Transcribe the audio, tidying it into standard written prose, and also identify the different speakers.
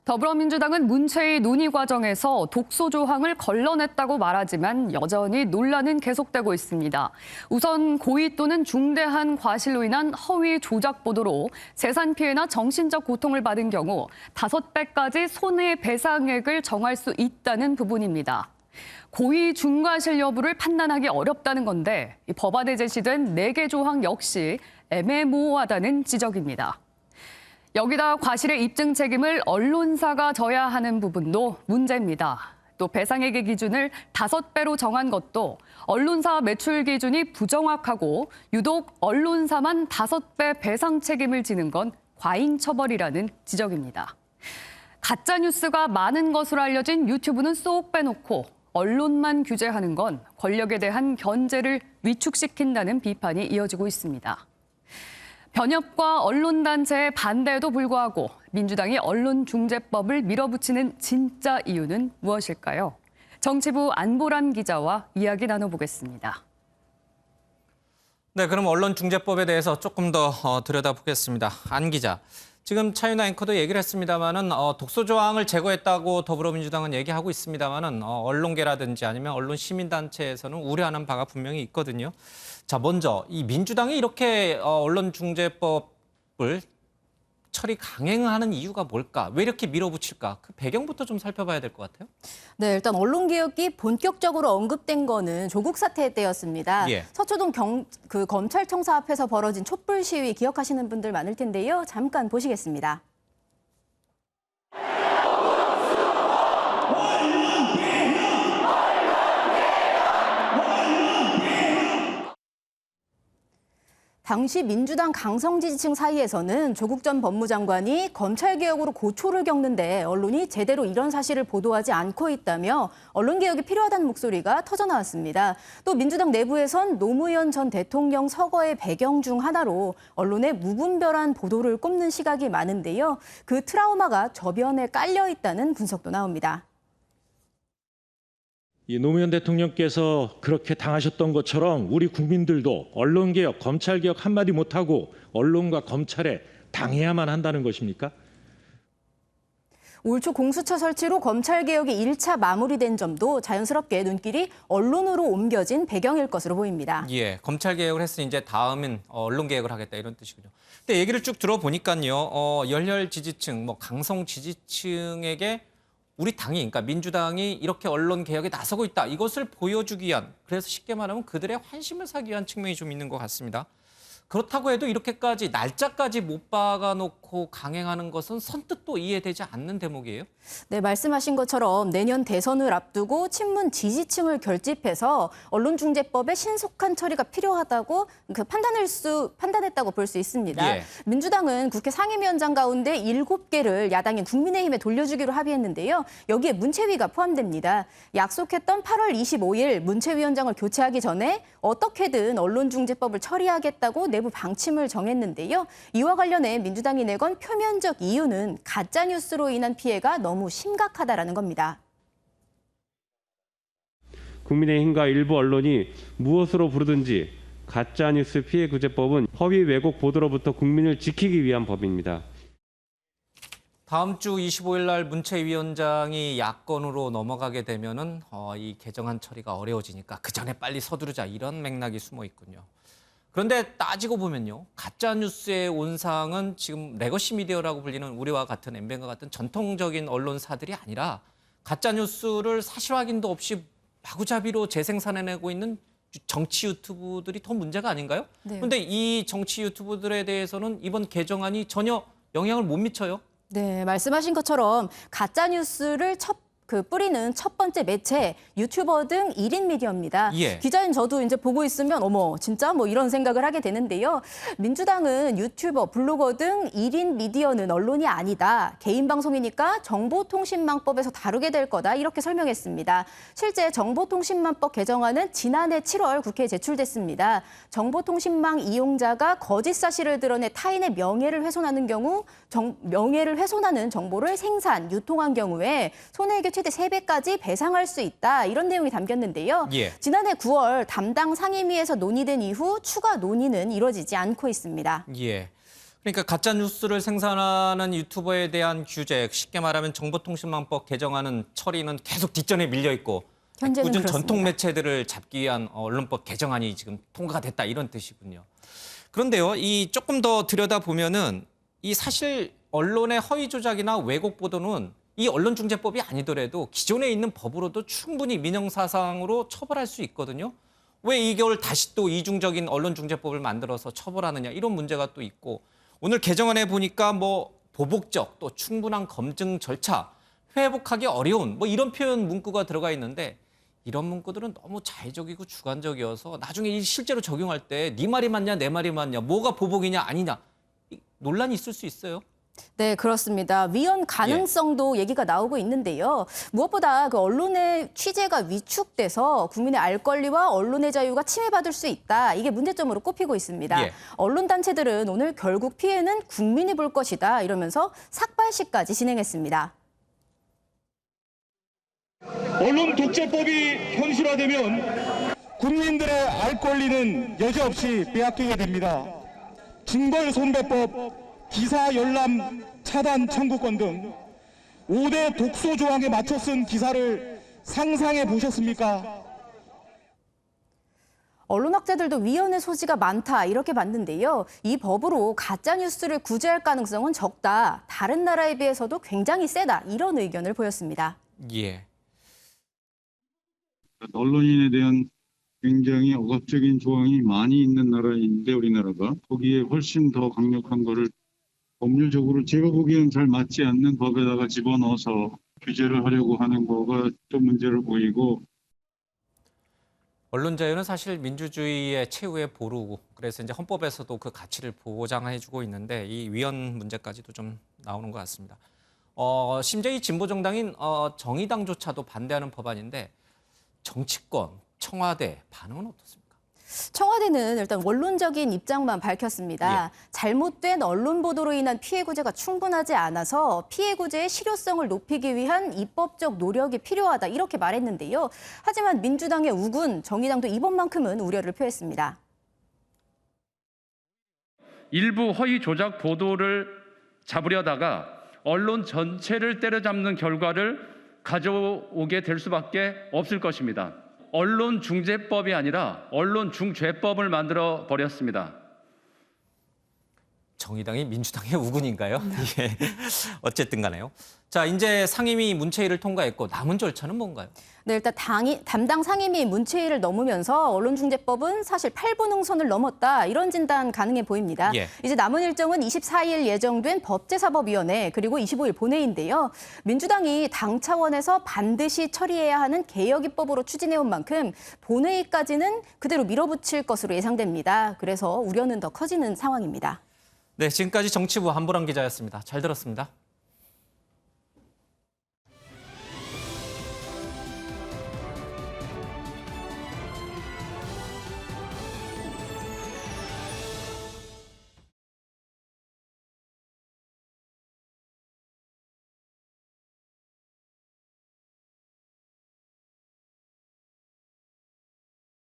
Speaker 1: 더불어민주당은 문체위 논의 과정에서 독소 조항을 걸러냈다고 말하지만 여전히 논란은 계속되고 있습니다. 우선 고의 또는 중대한 과실로 인한 허위 조작 보도로 재산 피해나 정신적 고통을 받은 경우 5배까지 손해배상액을 정할 수 있다는 부분입니다. 고의 중과실 여부를 판단하기 어렵다는 건데 법안에 제시된 4개 조항 역시 애매모호하다는 지적입니다. 여기다 과실의 입증 책임을 언론사가 져야 하는 부분도 문제입니다. 또 배상액의 기준을 5배로 정한 것도 언론사 매출 기준이 부정확하고 유독 언론사만 5배 배상 책임을 지는 건 과잉 처벌이라는 지적입니다. 가짜 뉴스가 많은 것으로 알려진 유튜브는 쏙 빼놓고 언론만 규제하는 건 권력에 대한 견제를 위축시킨다는 비판이 이어지고 있습니다. 변협과 언론단체의 반대에도 불구하고 민주당이 언론중재법을 밀어붙이는 진짜 이유는 무엇일까요? 정치부 안보람 기자와 이야기 나눠보겠습니다.
Speaker 2: 네, 그럼 언론중재법에 대해서 조금 더 들여다보겠습니다. 안 기자, 지금 차윤아 앵커도 얘기를 했습니다마는 독소 조항을 제거했다고 더불어민주당은 얘기하고 있습니다마는 언론계라든지 아니면 언론 시민단체에서는 우려하는 바가 분명히 있거든요. 자, 먼저 이 민주당이 이렇게 언론중재법을 처리 강행하는 이유가 뭘까? 왜 이렇게 밀어붙일까? 그 배경부터 좀 살펴봐야 될 것 같아요.
Speaker 3: 네, 일단 언론개혁이 본격적으로 언급된 거는 조국 사태 때였습니다.
Speaker 2: 예.
Speaker 3: 서초동 검찰청사 앞에서 벌어진 촛불 시위 기억하시는 분들 많을 텐데요. 잠깐 보시겠습니다. 당시 민주당 강성 지지층 사이에서는 조국 전 법무장관이 검찰개혁으로 고초를 겪는데 언론이 제대로 이런 사실을 보도하지 않고 있다며 언론개혁이 필요하다는 목소리가 터져나왔습니다. 또 민주당 내부에선 노무현 전 대통령 서거의 배경 중 하나로 언론의 무분별한 보도를 꼽는 시각이 많은데요. 그 트라우마가 저변에 깔려 있다는 분석도 나옵니다.
Speaker 4: 이 노무현 대통령께서 그렇게 당하셨던 것처럼 우리 국민들도 언론개혁, 검찰개혁 한마디 못하고 언론과 검찰에 당해야만 한다는 것입니까?
Speaker 3: 올 초 공수처 설치로 검찰개혁이 1차 마무리된 점도 자연스럽게 눈길이 언론으로 옮겨진 배경일 것으로 보입니다.
Speaker 2: 예, 검찰개혁을 했으니 이제 다음은 언론개혁을 하겠다 이런 뜻이군요. 근데 얘기를 쭉 들어보니까요. 열혈 지지층, 강성 지지층에게 우리 당이, 그러니까 민주당이 이렇게 언론 개혁에 나서고 있다. 이것을 보여주기 위한, 그래서 쉽게 말하면 그들의 환심을 사기 위한 측면이 좀 있는 것 같습니다. 그렇다고 해도 이렇게까지 날짜까지 못 박아놓고 강행하는 것은 선뜻 또 이해되지 않는 대목이에요.
Speaker 3: 네, 말씀하신 것처럼 내년 대선을 앞두고 친문 지지층을 결집해서 언론중재법의 신속한 처리가 필요하다고 판단했다고 볼 수 있습니다.
Speaker 2: 예.
Speaker 3: 민주당은 국회 상임위원장 가운데 7개를 야당인 국민의힘에 돌려주기로 합의했는데요. 여기에 문체위가 포함됩니다. 약속했던 8월 25일 문체위원장을 교체하기 전에 어떻게든 언론중재법을 처리하겠다고 내부 방침을 정했는데요. 이와 관련해 민주당이 내건 표면적 이유는 가짜뉴스로 인한 피해가 너무 심각하다라는 겁니다.
Speaker 5: 국민의힘과 일부 언론이 무엇으로 부르든지 가짜뉴스 피해구제법은 허위 왜곡 보도로부터 국민을 지키기 위한 법입니다.
Speaker 2: 다음 주 25일 날 문체위원장이 야권으로 넘어가게 되면은 이 개정안 처리가 어려워지니까 그 전에 빨리 서두르자 이런 맥락이 숨어 있군요. 그런데 따지고 보면요. 가짜뉴스의 온상은 지금 레거시 미디어라고 불리는 우리와 같은 MBN과 같은 전통적인 언론사들이 아니라 가짜뉴스를 사실 확인도 없이 마구잡이로 재생산해내고 있는 정치 유튜브들이 더 문제가 아닌가요?
Speaker 3: 네.
Speaker 2: 그런데 이 정치 유튜브들에 대해서는 이번 개정안이 전혀 영향을 못 미쳐요.
Speaker 3: 네, 말씀하신 것처럼 가짜뉴스를 뿌리는 첫 번째 매체, 유튜버 등 1인 미디어입니다.
Speaker 2: 예.
Speaker 3: 기자인 저도 이제 보고 있으면 어머, 진짜 이런 생각을 하게 되는데요. 민주당은 유튜버, 블로거 등 1인 미디어는 언론이 아니다. 개인 방송이니까 정보통신망법에서 다루게 될 거다. 이렇게 설명했습니다. 실제 정보통신망법 개정안은 지난해 7월 국회에 제출됐습니다. 정보통신망 이용자가 거짓 사실을 드러내 타인의 명예를 훼손하는 경우 명예를 훼손하는 정보를 생산, 유통한 경우에 손해액의 최대 3배까지 배상할 수 있다. 이런 내용이 담겼는데요.
Speaker 2: 예.
Speaker 3: 지난해 9월 담당 상임위에서 논의된 이후 추가 논의는 이루어지지 않고 있습니다.
Speaker 2: 예. 그러니까 가짜 뉴스를 생산하는 유튜버에 대한 규제, 쉽게 말하면 정보통신망법 개정안은 처리는 계속 뒷전에 밀려 있고
Speaker 3: 현재는
Speaker 2: 꾸준
Speaker 3: 그렇습니다.
Speaker 2: 전통 매체들을 잡기 위한 언론법 개정안이 지금 통과가 됐다 이런 뜻이군요. 그런데요, 이 조금 더 들여다 보면은 이 사실 언론의 허위 조작이나 왜곡 보도는 이 언론중재법이 아니더라도 기존에 있는 법으로도 충분히 민형사상으로 처벌할 수 있거든요. 왜 이걸 다시 또 이중적인 언론중재법을 만들어서 처벌하느냐 이런 문제가 또 있고 오늘 개정안에 보니까 뭐 보복적 또 충분한 검증 절차, 회복하기 어려운 뭐 이런 표현 문구가 들어가 있는데 이런 문구들은 너무 자의적이고 주관적이어서 나중에 실제로 적용할 때 네 말이 맞냐 내 말이 맞냐 뭐가 보복이냐 아니냐 논란이 있을 수 있어요.
Speaker 3: 네, 그렇습니다. 위헌 가능성도 얘기가 나오고 있는데요. 무엇보다 그 언론의 취재가 위축돼서 국민의 알 권리와 언론의 자유가 침해받을 수 있다. 이게 문제점으로 꼽히고 있습니다.
Speaker 2: 예.
Speaker 3: 언론 단체들은 오늘 결국 피해는 국민이 볼 것이다. 이러면서 삭발식까지 진행했습니다.
Speaker 6: 언론 독재법이 현실화되면 국민들의 알 권리는 여지없이 빼앗기게 됩니다. 징벌 손배법, 기사 열람 차단 청구권 등 5대 독소 조항에 맞춰 쓴 기사를 상상해 보셨습니까?
Speaker 3: 언론학자들도 위헌의 소지가 많다 이렇게 봤는데요. 이 법으로 가짜 뉴스를 구제할 가능성은 적다. 다른 나라에 비해서도 굉장히 세다. 이런 의견을 보였습니다.
Speaker 2: 예.
Speaker 7: 언론인에 대한 굉장히 억압적인 조항이 많이 있는 나라인데 우리나라가 거기에 훨씬 더 강력한 거를 법률적으로 제가 보기엔 잘 맞지 않는 법에다가 집어넣어서 규제를 하려고 하는 거가 좀 문제를 보이고
Speaker 2: 언론 자유는 사실 민주주의의 최후의 보루고 그래서 이제 헌법에서도 그 가치를 보장해주고 있는데 이 위헌 문제까지도 좀 나오는 것 같습니다. 심지어 이 진보 정당인 정의당조차도 반대하는 법안인데 정치권, 청와대 반응은 어떻습니까?
Speaker 3: 청와대는 일단 원론적인 입장만 밝혔습니다. 잘못된 언론 보도로 인한 피해 구제가 충분하지 않아서 피해 구제의 실효성을 높이기 위한 입법적 노력이 필요하다 이렇게 말했는데요. 하지만 민주당의 우군, 정의당도 이번만큼은 우려를 표했습니다.
Speaker 8: 일부 허위 조작 보도를 잡으려다가 언론 전체를 때려잡는 결과를 가져오게 될 수밖에 없을 것입니다. 언론중재법이 아니라 언론중죄법을 만들어 버렸습니다.
Speaker 2: 정의당이 민주당의 우군인가요? 예. 어쨌든 간에요. 자, 이제 상임위 문체위를 통과했고 남은 절차는 뭔가요?
Speaker 3: 네, 일단 담당 상임위 문체위를 넘으면서 언론중재법은 사실 8분 흥선을 넘었다 이런 진단 가능해 보입니다.
Speaker 2: 예.
Speaker 3: 이제 남은 일정은 24일 예정된 법제사법위원회 그리고 25일 본회의인데요. 민주당이 당 차원에서 반드시 처리해야 하는 개혁 입법으로 추진해온 만큼 본회의까지는 그대로 밀어붙일 것으로 예상됩니다. 그래서 우려는 더 커지는 상황입니다.
Speaker 2: 네, 지금까지 정치부 한보람 기자였습니다. 잘 들었습니다.